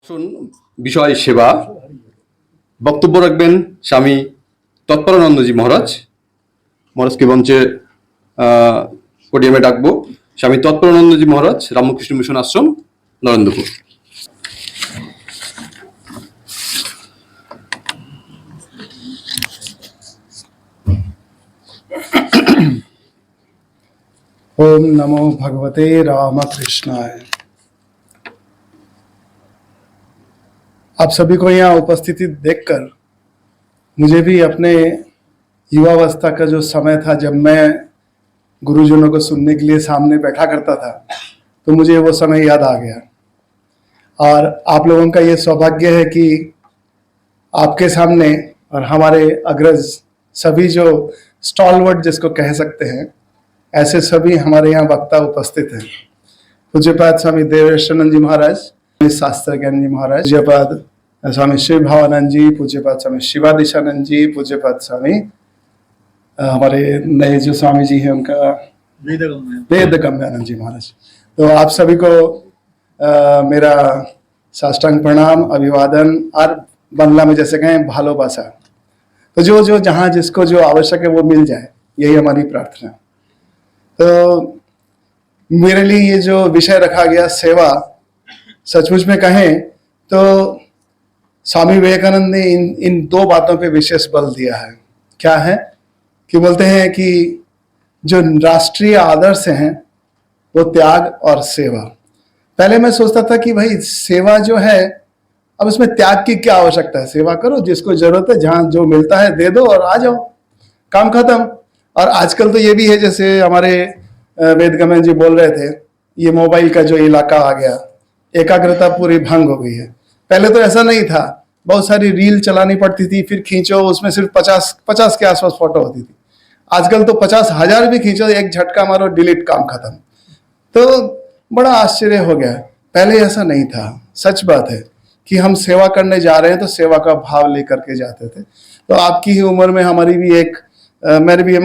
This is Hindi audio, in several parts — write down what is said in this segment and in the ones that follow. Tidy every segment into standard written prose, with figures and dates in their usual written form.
আসুন বিষয় সেবা বক্তব্য রাখবেন স্বামী তৎপরানন্দজি মহারাজকে মঞ্চে পোডিয়ামে ডাকবো। স্বামী তৎপরানন্দজি মহারাজ, রামকৃষ্ণ মিশন আশ্রম, নরেন্দ্রপুর। ओम नमो भगवते रामकृष्णाय। आप सभी को यहाँ उपस्थिति देखकर मुझे भी अपने युवावस्था का जो समय था जब मैं गुरुजनों को सुनने के लिए सामने बैठा करता था, तो मुझे वो समय याद आ गया। और आप लोगों का ये सौभाग्य है कि आपके सामने और हमारे अग्रज सभी जो स्टॉलवर्ड जिसको कह सकते हैं, ऐसे सभी हमारे यहाँ वक्ता उपस्थित हैं। पूज्यपाद स्वामी देवेश्वरानंद जी महाराज, शास्त्र ज्ञान जी महाराज, पूज्यपाद स्वामी शिव भावानंद जी, पूज्यपाद स्वामी शिवादिशानंद जी, पूज्यपाद स्वामी हमारे नए जो स्वामी जी हैं उनका वेद गम्यानंद जी महाराज। तो आप सभी को मेरा साष्टांग प्रणाम, अभिवादन, और बांग्ला में जैसे कहें भालोबासा। तो जो जहाँ जिसको जो आवश्यक है वो मिल जाए, यही हमारी प्रार्थना। तो मेरे लिए ये जो विषय रखा गया सेवा, सचमुच में कहें तो स्वामी विवेकानंद ने इन दो बातों पे विशेष बल दिया है। क्या है कि बोलते हैं कि जो राष्ट्रीय आदर्श हैं वो त्याग और सेवा। पहले मैं सोचता था कि भाई सेवा जो है, अब उसमें त्याग की क्या आवश्यकता है, सेवा करो, जिसको जरूरत है जहां जो मिलता है दे दो और आ जाओ, काम खत्म। और आजकल तो ये भी है, जैसे हमारे वेद गम्यानंद जी बोल रहे थे, ये मोबाइल का जो इलाका आ गया, एकाग्रता पूरी भंग हो गई है। पहले तो ऐसा नहीं था, बहुत सारी रील चलानी पड़ती थी, फिर खींचो, उसमें सिर्फ 50 के आसपास फोटो होती थी। आजकल तो 50,000 भी खींचो, एक झटका मारो, डिलीट, काम खत्म। तो बड़ा आश्चर्य हो गया, पहले ऐसा नहीं था। सच बात है कि हम सेवा करने जा रहे हैं तो सेवा का भाव लेकर के जाते थे। तो आपकी ही उम्र में हमारी भी मेरे भी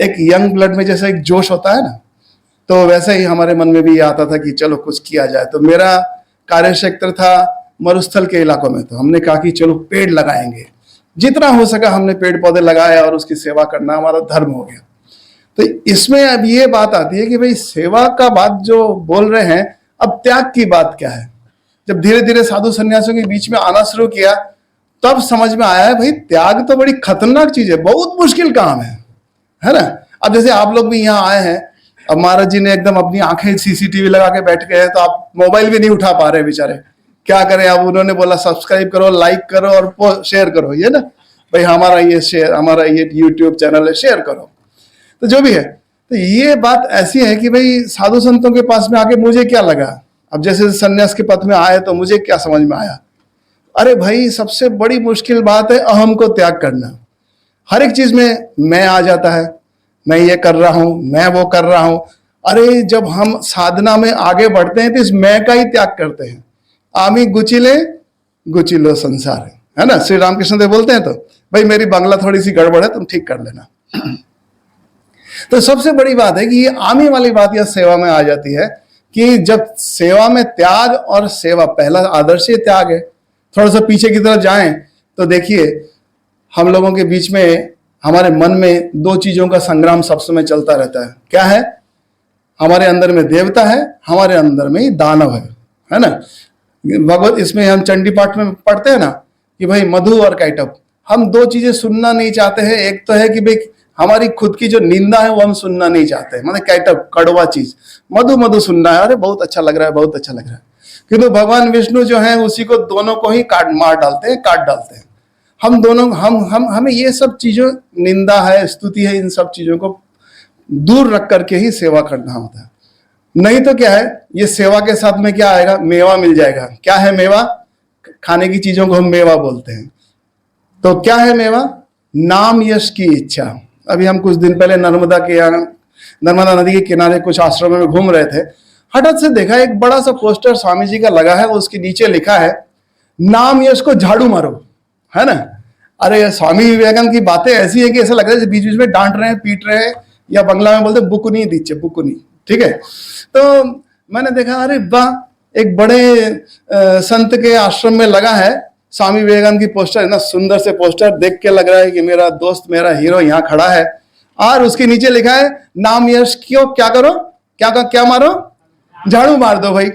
एक यंग ब्लड में जैसे एक जोश होता है ना, तो वैसे ही हमारे मन में भी आता था कि चलो कुछ किया जाए। तो मेरा कार्य क्षेत्र था मरुस्थल के इलाकों में, तो हमने कहा कि चलो पेड़ लगाएंगे, जितना हो सका हमने पेड़ पौधे लगाए और उसकी सेवा करना हमारा धर्म हो गया। तो इसमें अब ये बात आती है कि भाई सेवा का बात जो बोल रहे हैं, अब त्याग की बात क्या है। जब धीरे धीरे साधु सन्यासियों के बीच में आना शुरू किया, तब समझ में आया है भाई त्याग तो बड़ी खतरनाक चीज है, बहुत मुश्किल काम है ना। अब जैसे आप लोग भी यहाँ आए हैं, अब महाराज जी ने एकदम अपनी आंखें सीसीटीवी लगा के बैठ गए हैं, तो आप मोबाइल भी नहीं उठा पा रहे बेचारे, क्या करें। अब उन्होंने बोला सब्सक्राइब करो, लाइक करो और शेयर करो, ये ना भाई हमारा ये यूट्यूब चैनल है, शेयर करो। तो जो भी है, तो ये बात ऐसी है कि भाई साधु संतों के पास में आके मुझे क्या लगा, अब जैसे सन्यास के पथ में आए तो मुझे क्या समझ में आया, अरे भाई सबसे बड़ी मुश्किल बात है अहम को त्याग करना। हर एक चीज में मैं आ जाता है, मैं ये कर रहा हूं, मैं वो कर रहा हूं। अरे जब हम साधना में आगे बढ़ते हैं तो इस मैं का ही त्याग करते हैं। आमी गुचिलो संसार है ना, श्री रामकृष्ण देव बोलते हैं। तो भाई मेरी बांग्ला थोड़ी सी गड़बड़ है, तुम ठीक कर लेना। तो सबसे बड़ी बात है कि ये आमी वाली बात यह सेवा में आ जाती है कि जब सेवा में त्याग और सेवा, पहला आदर्श त्याग है। थोड़ा सा पीछे की तरफ जाएं तो देखिए हम लोगों के बीच में, हमारे मन में दो चीजों का संग्राम सब समय चलता रहता है। क्या है, हमारे अंदर में देवता है, हमारे अंदर में ही दानव है ना। भगवत इसमें हम चंडी पाठ में पढ़ते हैं ना कि भाई मधु और कैटअप, हम दो चीजें सुनना नहीं चाहते हैं। एक तो है कि भाई हमारी खुद की जो निंदा है वो हम सुनना नहीं चाहते, मतलब कैटअप, कड़वा चीज। मधु सुनना है, अरे बहुत अच्छा लग रहा है, बहुत अच्छा लग रहा है। किंतु भगवान विष्णु जो है उसी को, दोनों को ही काट डालते हैं। हम दोनों हमें ये सब चीजों, निंदा है, स्तुति है, इन सब चीजों को दूर रख करके ही सेवा करना होता है। नहीं तो क्या है, ये सेवा के साथ में क्या आएगा, मेवा मिल जाएगा। क्या है मेवा, खाने की चीजों को हम मेवा बोलते हैं। तो क्या है मेवा, नाम यश की इच्छा। अभी हम कुछ दिन पहले नर्मदा नदी के किनारे कुछ आश्रमों में घूम रहे थे, हठात से देखा एक बड़ा सा पोस्टर स्वामी जी का लगा है, उसके नीचे लिखा है नाम यश को झाड़ू मारो, है ना। अरे स्वामी विवेकानंद की बातें ऐसी है कि ऐसा लग रहा है बीच बीच में डांट रहे हैं, पीट रहे हैं, या बंगला में बोलते बुकुनी दीचे, बुकुनी, ठीक है। तो मैंने देखा, अरे वाह, एक बड़े संत के आश्रम में लगा है स्वामी विवेकानंद की पोस्टर, इतना सुंदर से पोस्टर देख के लग रहा है कि मेरा दोस्त, मेरा हीरो यहाँ खड़ा है। और उसके नीचे लिखा है नाम यश क्यों, क्या करो, क्या मारो, झाड़ू मार दो भाई।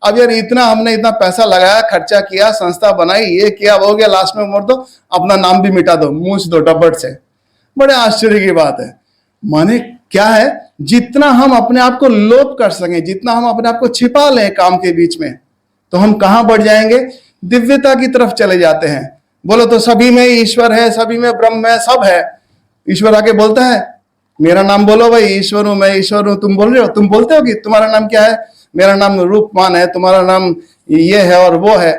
अब यार हमने इतना पैसा लगाया, खर्चा किया, संस्था बनाई, ये किया, वो गया, लास्ट में मोड़ दो, अपना नाम भी मिटा दो, मूछ दो डबट से। बड़े आश्चर्य की बात है। माने क्या है, जितना हम अपने आप को लोप कर सकें, जितना हम अपने आप को छिपा लें काम के बीच में, तो हम कहां बढ़ जाएंगे, दिव्यता की तरफ चले जाते हैं। बोलो तो सभी में ईश्वर है, सभी में ब्रह्म है, सब है। ईश्वर आके बोलता है मेरा नाम बोलो भाई, ईश्वर हूं, मैं ईश्वर हूं। तुम बोल रहे हो, तुम बोलते हो कि तुम्हारा नाम क्या है, मेरा नाम रूपमान है, तुम्हारा नाम ये है और वो है।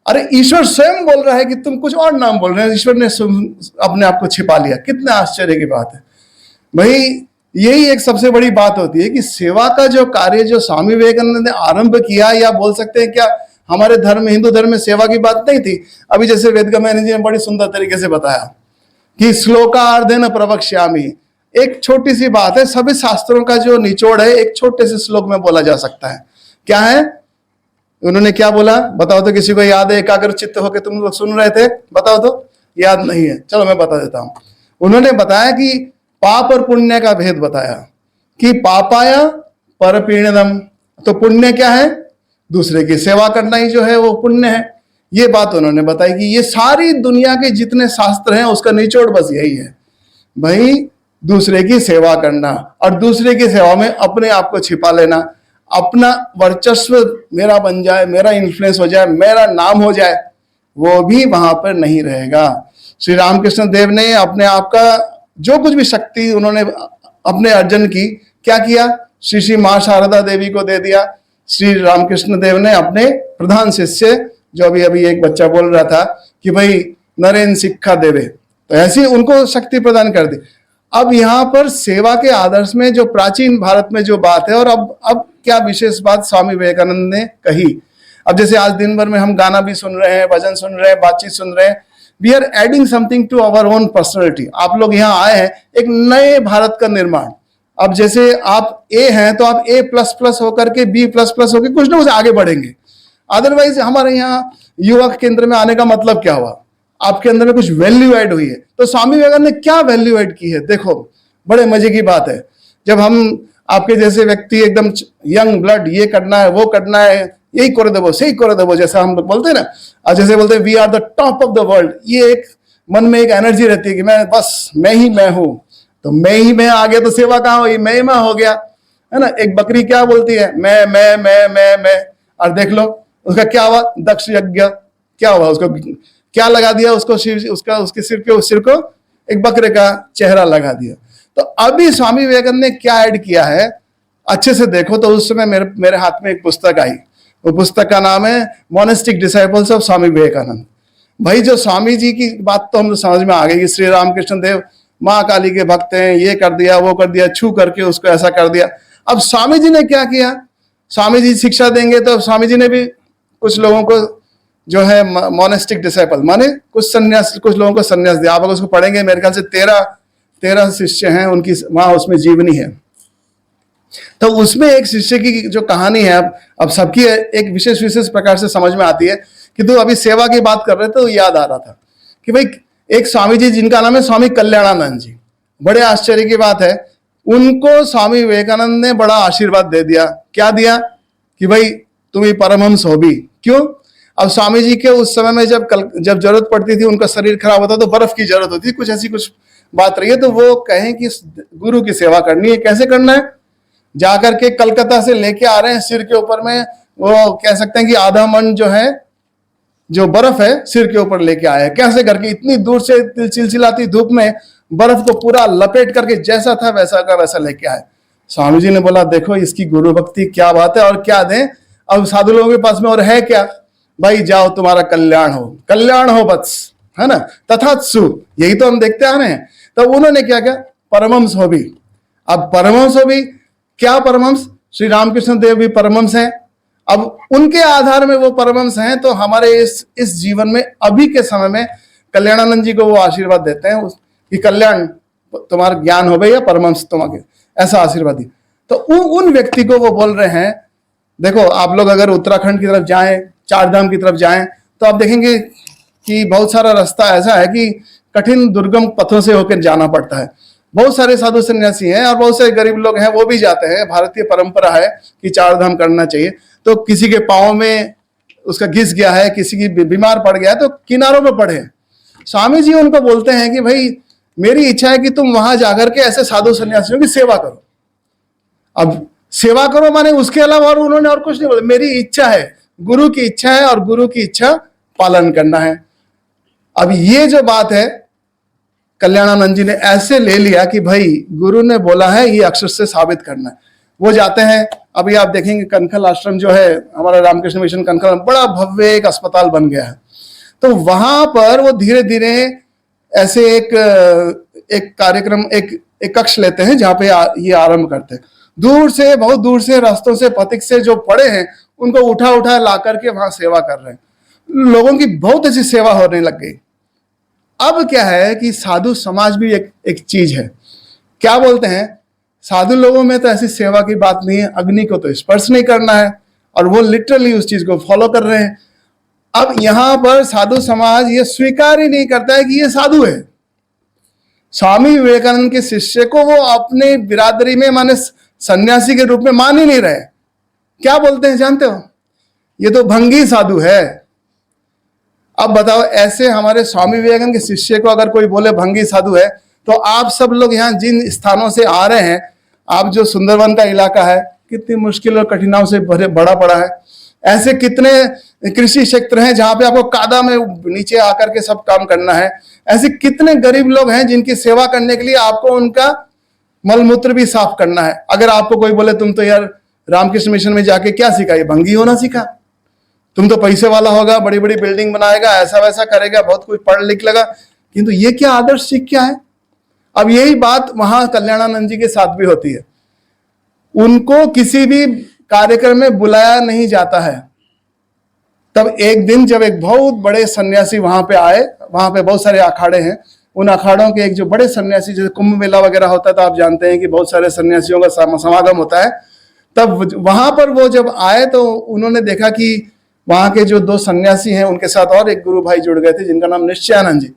अरे ईश्वर स्वयं बोल रहा है कि तुम कुछ और नाम बोल रहे हो, ईश्वर ने अपने आप को छिपा लिया। कितने आश्चर्य की बात है भाई। यही एक सबसे बड़ी बात होती है कि सेवा का जो कार्य जो स्वामी विवेकानंद ने आरंभ किया, या बोल सकते हैं क्या हमारे धर्म, हिंदू धर्म में सेवा की बात नहीं थी। अभी जैसे वेदगमन जी ने बड़ी सुंदर तरीके से बताया कि श्लोकार्धेन प्रवक्ष्यामि, एक छोटी सी बात है, सभी शास्त्रों का जो निचोड़ है एक छोटे से श्लोक में बोला जा सकता है। क्या है, उन्होंने क्या बोला बताओ तो, किसी को याद है? एकाग्र चित्त होकर तुम लोग सुन रहे थे, बताओ तो। याद नहीं है, चलो मैं बता देता हूं। उन्होंने बताया कि पाप और पुण्य का भेद बताया कि पापाया परपीड़नम, तो पुण्य क्या है, दूसरे की सेवा करना ही जो है वो पुण्य है। ये बात उन्होंने बताई कि ये सारी दुनिया के जितने शास्त्र हैं उसका निचोड़ बस यही है भाई, दूसरे की सेवा करना और दूसरे की सेवा में अपने आप को छिपा लेना, अपना वर्चस्व मेरा बन जाए, मेरा इन्फ्लुएंस हो जाए, मेरा नाम हो जाए, वो भी वहां पर नहीं रहेगा। श्री रामकृष्ण देव ने अपने आप का जो कुछ भी शक्ति उन्होंने अपने अर्जन की, क्या किया, श्री श्री मां शारदा देवी को दे दिया। श्री रामकृष्ण देव ने अपने प्रधान शिष्य, जो अभी अभी एक बच्चा बोल रहा था कि भाई नरेन शिक्षा देवे, तो ऐसी उनको शक्ति प्रदान कर दी। अब यहाँ पर सेवा के आदर्श में जो प्राचीन भारत में जो बात है, और अब क्या विशेष बात स्वामी विवेकानंद ने कही। अब जैसे आज दिन भर में हम गाना भी सुन रहे हैं, भजन सुन रहे हैं, बातचीत सुन रहे हैं, we are adding something to our own personality. आप लोग यहाँ आए हैं एक नए भारत का निर्माण। अब जैसे आप ए हैं तो आप A++ होकर के B++ होकर कुछ ना कुछ आगे बढ़ेंगे। अदरवाइज हमारे यहाँ युवा केंद्र में आने का मतलब क्या हुआ, आपके अंदर में कुछ वैल्यू ऐड हुई है। तो स्वामी विवेकानंद ने क्या वैल्यू ऐड की है, देखो बड़े मजे की बात है। जब हम आपके जैसे व्यक्ति एकदम यंग ब्लड, ये करना है, वो करना है, यही कर देवो, सही कर देवो, जैसा हम लोग बोलते हैं ना, और जैसे बोलते हैं we are the top of the world, ये एक मन में एक एनर्जी रहती है कि मैं बस मैं ही मैं हूं। तो मैं ही मैं आ गया तो सेवा कहां हुई, मैं ही मैं हो गया, है ना। एक बकरी क्या बोलती है, मैं, और देख लो उसका क्या हुआ, दक्ष यज्ञ क्या हुआ, उसको क्या लगा दिया, उसको उसके सिर को एक बकरे का चेहरा लगा दिया। तो अभी स्वामी विवेकानंद ने क्या ऐड किया है, अच्छे से देखो तो उस समय मेरे हाथ में एक पुस्तक आई, वो पुस्तक का नाम है monastic disciples of Swami Vivekananda. भाई जो स्वामी जी की बात तो हम समझ में आ गई कि श्री रामकृष्ण देव माँ काली के भक्त हैं, ये कर दिया, वो कर दिया, छू करके उसको ऐसा कर दिया। अब स्वामी जी ने क्या किया, स्वामी जी शिक्षा देंगे तो स्वामी जी ने भी कुछ लोगों को जो है मोनेस्टिक डिसाइपल माने कुछ सन्यास, कुछ लोगों को सन्यास दिया। आप अगर उसको पढ़ेंगे मेरे ख्याल से 13 शिष्य हैं उनकी, वहां उसमें जीवनी है। तो उसमें एक शिष्य की जो कहानी है, अब सबकी एक विशेष प्रकार से समझ में आती है कि तो अभी सेवा की बात कर रहे थे तो याद आ रहा था कि भाई एक स्वामी जी जिनका नाम है स्वामी कल्याणानंद जी, बड़े आश्चर्य की बात है, उनको स्वामी विवेकानंद ने बड़ा आशीर्वाद दे दिया। क्या दिया कि भाई तुम ही परमहंस हो भी। क्यों, अब स्वामी जी के उस समय में जब जरूरत पड़ती थी, उनका शरीर खराब होता तो बर्फ की जरूरत होती, कुछ ऐसी कुछ बात रही है, तो वो कहें कि गुरु की सेवा करनी है। कैसे करना है, जाकर के कलकत्ता से लेके आ रहे हैं, सिर के ऊपर में वो कह सकते हैं कि आधा मन जो है जो बर्फ है सिर के ऊपर लेके आया है। कैसे करके, इतनी दूर से चिलचिलाती धूप में बर्फ को पूरा लपेट करके जैसा था वैसा का वैसा लेके आए। स्वामी जी ने बोला देखो इसकी गुरु भक्ति क्या बात है, और क्या दें अब साधु लोगों के पास में, और है क्या, भाई जाओ तुम्हारा कल्याण हो बस, है ना, तथात्सु, यही तो हम देखते आ रहे हैं। तो उन्होंने क्या किया, परमहंस हो भी। अब परमहंस हो भी क्या, परमहंस श्री रामकृष्ण देव भी परमहंस हैं। अब उनके आधार में वो परमहंस हैं, तो हमारे इस जीवन में अभी के समय में कल्याणानंद जी को वो आशीर्वाद देते हैं कि कल्याण तुम्हारा ज्ञान हो गया या परमहंस तुम्हारे, ऐसा आशीर्वाद दी। तो उन व्यक्ति को वो बोल रहे हैं देखो आप लोग अगर उत्तराखंड की तरफ जाएं, चार धाम की तरफ जाएं, तो आप देखेंगे कि बहुत सारा रास्ता ऐसा है कि कठिन दुर्गम पथों से होकर जाना पड़ता है। बहुत सारे साधु सन्यासी हैं और बहुत सारे गरीब लोग हैं, वो भी जाते हैं। भारतीय परंपरा है कि चार धाम करना चाहिए। तो किसी के पाँव में उसका घिस गया है, किसी की बीमार पड़ गया है, तो किनारों पर पड़े। स्वामी जी उनको बोलते हैं कि भाई मेरी इच्छा है कि तुम वहां जाकर के ऐसे साधु सन्यासियों की सेवा करो। अब सेवा करो माने उसके अलावा और उन्होंने और कुछ नहीं बोला। मेरी इच्छा है, गुरु की इच्छा है और गुरु की इच्छा पालन करना है। अब ये जो बात है कल्याणानंद जी ने ऐसे ले लिया कि भाई गुरु ने बोला है, ये अक्षर से साबित करना है। वो जाते हैं। अभी आप देखेंगे कनखल आश्रम जो है हमारा रामकृष्ण मिशन कनखल, बड़ा भव्य एक अस्पताल बन गया है। तो वहां पर वो धीरे धीरे ऐसे एक कार्यक्रम, एक कक्ष लेते हैं जहां पे ये आरंभ करते हैं। दूर से, बहुत दूर से रास्तों से, पथिक से जो पड़े हैं उनको उठा उठा ला करके वहां सेवा कर रहे हैं। लोगों की बहुत अच्छी सेवा होने लग गई। अब क्या है कि साधु समाज भी एक चीज है। क्या बोलते हैं, साधु लोगों में तो ऐसी सेवा की बात नहीं है, अग्नि को तो स्पर्श नहीं करना है, और वो लिटरली उस चीज को फॉलो कर रहे हैं। अब यहां पर साधु समाज ये स्वीकार ही नहीं करता है कि ये साधु है। स्वामी विवेकानंद के शिष्य को वो अपने बिरादरी में माने सन्यासी के रूप में मान ही नहीं रहे। क्या बोलते हैं जानते हो, ये तो भंगी साधु है। अब बताओ, ऐसे हमारे स्वामी विवेकानंद के शिष्य को अगर कोई बोले भंगी साधु है, तो आप सब लोग यहाँ जिन स्थानों से आ रहे हैं, आप जो सुंदरवन का इलाका है कितनी मुश्किल और कठिनाइयों से बड़ा पड़ा है। ऐसे कितने कृषि क्षेत्र हैं जहां पे आपको कादा में नीचे आकर के सब काम करना है। ऐसे कितने गरीब लोग हैं जिनकी सेवा करने के लिए आपको उनका मलमूत्र भी साफ करना है। अगर आपको कोई बोले तुम तो यार रामकृष्ण मिशन में जाके क्या सीखा, ये भंगी होना सीखा, तुम तो पैसे वाला होगा, बड़ी बड़ी बिल्डिंग बनाएगा, ऐसा वैसा करेगा, बहुत कुछ पढ़ लिख लेगा, किंतु ये क्या आदर्श सीख क्या है। अब यही बात वहां कल्याणानंद जी के साथ भी होती है। उनको किसी भी कार्यक्रम में बुलाया नहीं जाता है। तब एक दिन जब एक बहुत बड़े सन्यासी वहां पे आए, वहां पे बहुत सारे अखाड़े हैं, उन अखाड़ों के एक जो बड़े सन्यासी, जैसे कुंभ मेला वगैरह होता है तो आप जानते हैं कि बहुत सारे सन्यासियों का समागम होता है। तब वहां पर वो जब आए तो उन्होंने देखा कि वहां के जो दो सन्यासी हैं उनके साथ और एक गुरु भाई जुड़ गए थे जिनका नाम निश्चयानंद जी।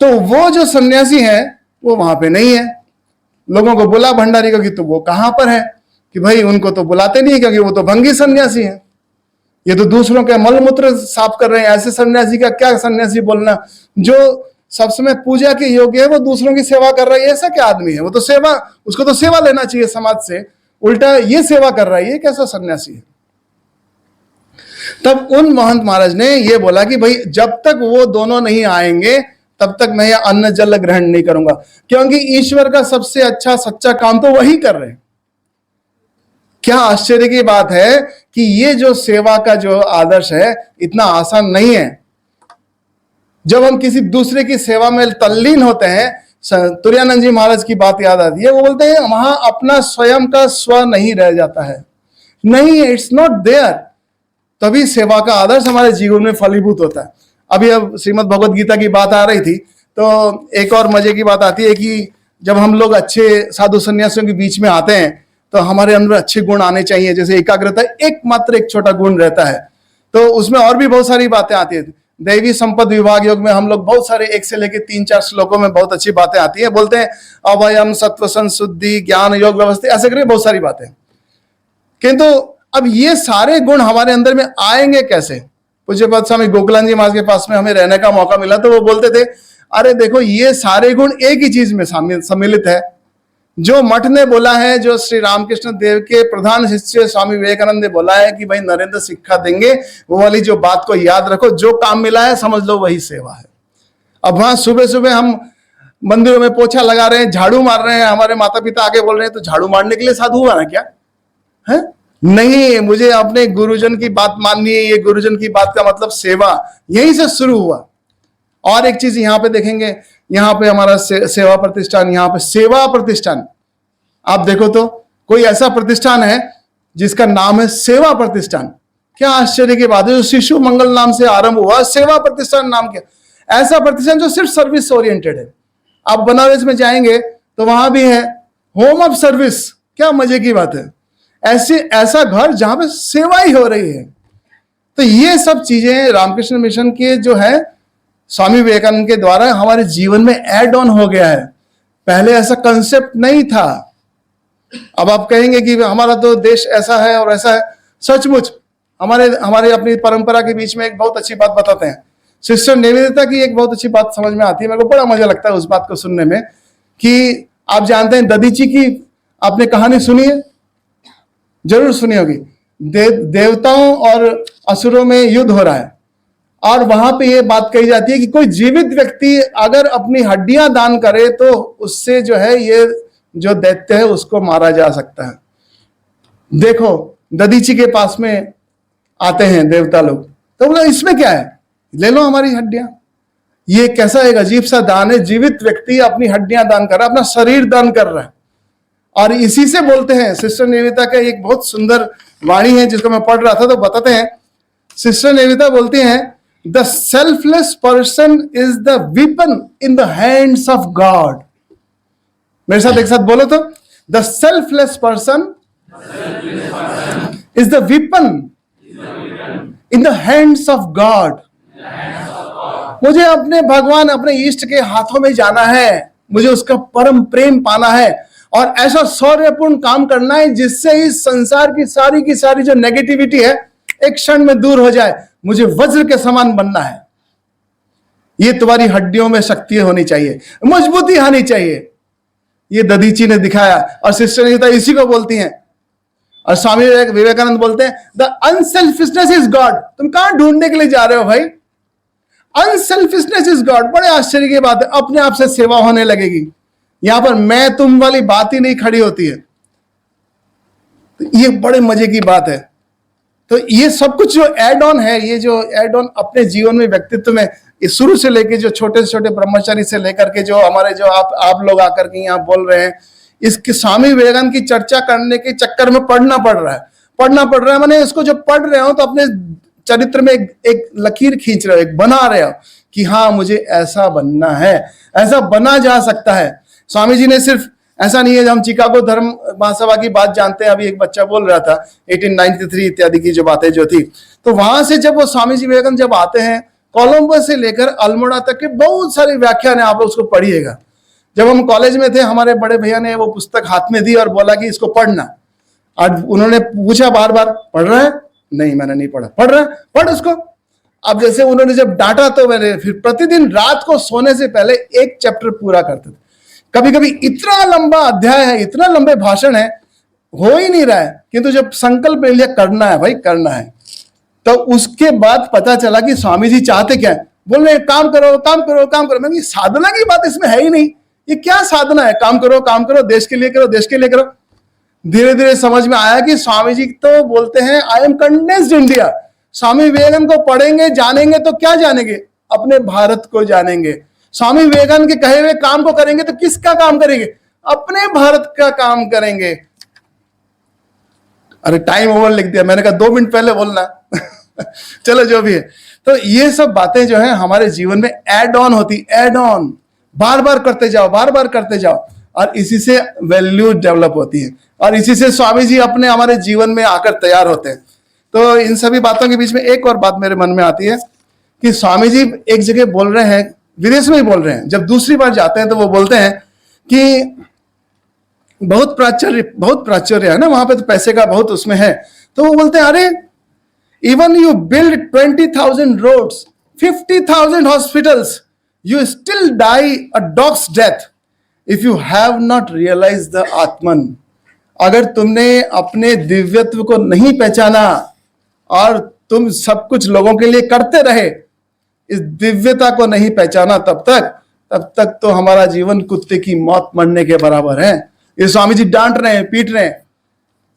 तो वो जो सन्यासी हैं वो वहां पे नहीं है। लोगों को बुला भंडारी को कि तो वो कहां पर है, कि भाई उनको तो बुलाते नहीं क्योंकि वो तो भंगी सन्यासी हैं, ये तो दूसरों के मलमूत्र साफ कर रहे हैं। ऐसे सन्यासी का क्या सन्यासी बोलना, जो सब समय पूजा के योग्य है वो दूसरों की सेवा कर रहा है, ऐसा क्या आदमी है। वो तो सेवा, उसको तो सेवा लेना चाहिए समाज से, उल्टा ये सेवा कर रहा है, ये कैसा सन्यासी है। तब उन महंत महाराज ने ये बोला कि भाई जब तक वो दोनों नहीं आएंगे तब तक मैं अन्न जल ग्रहण नहीं करूंगा, क्योंकि ईश्वर का सबसे अच्छा सच्चा काम तो वही कर रहे हैं। क्या आश्चर्य की बात है कि ये जो सेवा का जो आदर्श है इतना आसान नहीं है। जब हम किसी दूसरे की सेवा में तल्लीन होते हैं, तुरानंद जी महाराज की बात याद आती है। वो बोलते हैं वहां अपना स्वयं का स्व नहीं रह जाता है, नहीं, इट्स नॉट देयर। तभी सेवा का आदर्श हमारे जीवन में फलीभूत होता है। अभी अब श्रीमद् भगवद गीता की बात आ रही थी, तो एक और मजे की बात आती है कि जब हम लोग अच्छे साधु सन्यासियों के बीच में आते हैं तो हमारे अंदर अच्छे गुण आने चाहिए। जैसे एकाग्रता एकमात्र एक छोटा गुण रहता है, तो उसमें और भी बहुत सारी बातें आती है। दैवी संपद विभाग योग में हम लोग बहुत सारे 1 से लेकर 3-4 श्लोकों में बहुत अच्छी बातें आती है। बोलते हैं अवयम सत्व संशुद्धि ज्ञान योग व्यवस्था, ऐसे करके बहुत सारी बातें। किंतु अब ये सारे गुण हमारे अंदर में आएंगे कैसे। पूज्यपाद स्वामी गोकुलानंद जी महाराज के पास में हमें रहने का मौका मिला तो वो बोलते थे, अरे देखो ये सारे गुण एक ही चीज में सम्मिलित है। जो मठ ने बोला है, जो श्री रामकृष्ण देव के प्रधान शिष्य स्वामी विवेकानंद ने बोला है कि भाई नरेंद्र शिक्षा देंगे, वो वाली जो बात को याद रखो, जो काम मिला है समझ लो वही सेवा है। अब वहां सुबह सुबह हम मंदिरों में पोछा लगा रहे हैं, झाड़ू मार रहे हैं, हमारे माता पिता आगे बोल रहे हैं, तो झाड़ू मारने के लिए साधु हुआ ना क्या है? नहीं, मुझे अपने गुरुजन की बात माननी है। ये गुरुजन की बात का मतलब सेवा, यहीं से शुरू हुआ। और एक चीज यहाँ पे देखेंगे, यहाँ पे हमारा सेवा प्रतिष्ठान, यहाँ पे सेवा प्रतिष्ठान आप देखो तो कोई ऐसा प्रतिष्ठान है जिसका नाम है सेवा प्रतिष्ठान। क्या आश्चर्य की बात है, जो शिशु मंगल नाम से आरंभ हुआ, सेवा प्रतिष्ठान नाम क्या, ऐसा प्रतिष्ठान जो सिर्फ सर्विस ओरिएंटेड है। आप बनारस में जाएंगे तो वहां भी है होम ऑफ सर्विस। क्या मजे की बात है, ऐसा घर जहां पे सेवा ही हो रही है। तो ये सब चीजें रामकृष्ण मिशन के जो है स्वामी विवेकानंद के द्वारा हमारे जीवन में ऐड ऑन हो गया है। पहले ऐसा कंसेप्ट नहीं था। अब आप कहेंगे कि हमारा तो देश ऐसा है और ऐसा है। सचमुच हमारे अपनी परंपरा के बीच में एक बहुत अच्छी बात बताते हैं। सिस्टर निवेदिता की एक बहुत अच्छी बात समझ में आती है, मेरे को बड़ा मजा लगता है उस बात को सुनने में, कि आप जानते हैं दधीची की आपने कहानी सुनी है, जरूर सुनी होगी। देवताओं और असुरों में युद्ध हो रहा है और वहां पे ये बात कही जाती है कि कोई जीवित व्यक्ति अगर अपनी हड्डियां दान करे तो उससे जो है ये जो दैत्य है उसको मारा जा सकता है। देखो दधीची के पास में आते हैं देवता लोग, तो बोला इसमें क्या है, ले लो हमारी हड्डियां। ये कैसा एक अजीब सा दान है, जीवित व्यक्ति अपनी हड्डियां दान कर रहा है, अपना शरीर दान कर रहा है। और इसी से बोलते हैं, सिस्टर निवेदिता का एक बहुत सुंदर वाणी है जिसको मैं पढ़ रहा था, तो बताते हैं सिस्टर निवेदिता बोलती हैं, the selfless person is the weapon in the hands of God. मेरे साथ एक साथ बोलो तो, the selfless person is the weapon in the hands of God. मुझे अपने भगवान, अपने इष्ट के हाथों में जाना है, मुझे उसका परम प्रेम पाना है और ऐसा शौर्यपूर्ण काम करना है जिससे इस संसार की सारी जो नेगेटिविटी है एक क्षण में दूर हो जाए। मुझे वज्र के समान बनना है। ये तुम्हारी हड्डियों में शक्ति होनी चाहिए, मजबूती आनी चाहिए। ये दधीची ने दिखाया और सिस्टर निवेदिता इसी को बोलती हैं। और स्वामी विवेकानंद बोलते हैं द अनसेल्फिशनेस इज गॉड। तुम कहां ढूंढने के लिए जा रहे हो भाई? Unselfishness is God. बड़े आश्चर्य की बात है, अपने आप से सेवा होने लगेगी। यहां पर मैं तुम वाली बात ही नहीं खड़ी होती है। तो ये बड़े मजे की बात है। तो ये सब कुछ जो एड ऑन है, ये जो एड ऑन अपने जीवन में, व्यक्तित्व में, इस शुरू से लेके जो छोटे से छोटे ब्रह्मचारी से लेकर के जो हमारे जो आप लोग आकर के यहाँ बोल रहे हैं, इसके स्वामी विवेकानंद की चर्चा करने के चक्कर में पढ़ना पड़ रहा है। मैंने इसको जब पढ़ रहे हो तो अपने चरित्र में एक लकीर खींच रहे हो, एक बना रहे हो कि हाँ मुझे ऐसा बनना है, ऐसा बना जा सकता है। स्वामी जी ने सिर्फ ऐसा नहीं है, हम चिकागो धर्म महासभा की बात जानते हैं। अभी एक बच्चा बोल रहा था 1893 इत्यादि की जो बातें जो थी, तो वहां से जब वो स्वामी जी विवेकानंद जब आते हैं, कोलंबस से लेकर अल्मोड़ा तक के बहुत सारे व्याख्यान है, आप उसको पढ़िएगा। जब हम कॉलेज में थे, हमारे बड़े भैया ने वो पुस्तक हाथ में दी और बोला कि इसको पढ़ना। और उन्होंने पूछा बार बार, पढ़ रहा है? नहीं, मैंने नहीं पढ़ा। पढ़ रहा है? पढ़ उसको। अब जैसे उन्होंने जब डांटा तो मैंने फिर प्रतिदिन रात को सोने से पहले एक चैप्टर पूरा करते थे। कभी कभी इतना लंबा अध्याय है, इतना लंबे भाषण है, हो ही नहीं रहा है, किंतु जब संकल्प ले लिया करना है भाई, करना है, तो उसके बाद पता चला कि स्वामी जी चाहते क्या है। बोल रहे काम करो काम करो काम करो। मैंने साधना की बात इसमें है ही नहीं, ये क्या साधना है? काम करो, देश के लिए करो, देश के लिए करो। धीरे धीरे समझ में आया कि स्वामी जी तो बोलते हैं I am condensed India. Swami Vivekananda को पढ़ेंगे, जानेंगे तो क्या जानेंगे? अपने भारत को जानेंगे। स्वामी विवेकानंद के कहे हुए काम को करेंगे तो किसका काम करेंगे? अपने भारत का काम करेंगे। अरे टाइम ओवर लिख दिया, मैंने कहा 2 मिनट पहले बोलना। चलो जो भी है, तो ये सब बातें जो है हमारे जीवन में ऐड ऑन होती, ऐड ऑन बार बार करते जाओ और इसी से वैल्यू डेवलप होती है और इसी से स्वामी जी अपने हमारे जीवन में आकर तैयार होते हैं। तो इन सभी बातों के बीच में एक और बात मेरे मन में आती है कि स्वामी जी एक जगह बोल रहे हैं, विदेश में ही बोल रहे हैं, जब दूसरी बार जाते हैं तो वो बोलते हैं कि बहुत प्राचुर्य है ना वहां पे, तो पैसे का बहुत उसमें है। तो वो बोलते हैं अरे even you build 20,000 roads, 50,000 hospitals, you still die a dog's death if you have not realized the Atman। अगर तुमने अपने दिव्यत्व को नहीं पहचाना और तुम सब कुछ लोगों के लिए करते रहे, इस दिव्यता को नहीं पहचाना, तब तक तो हमारा जीवन कुत्ते की मौत मरने के बराबर है। ये स्वामी जी डांट रहे हैं, पीट रहे हैं।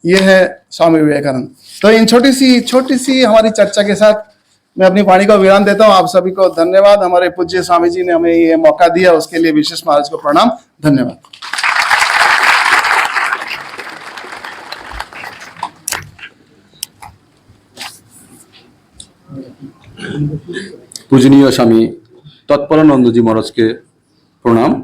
ये है स्वामी विवेकानंद। तो इन छोटी सी हमारी चर्चा के साथ मैं अपनी वाणी को विराम देता हूं। आप सभी को धन्यवाद। हमारे पूज्य स्वामी जी ने हमें ये मौका दिया, उसके लिए विशेष महाराज को प्रणाम, धन्यवाद। पूजनीय स्वामी तत्परानंद जी महाराज के प्रणाम।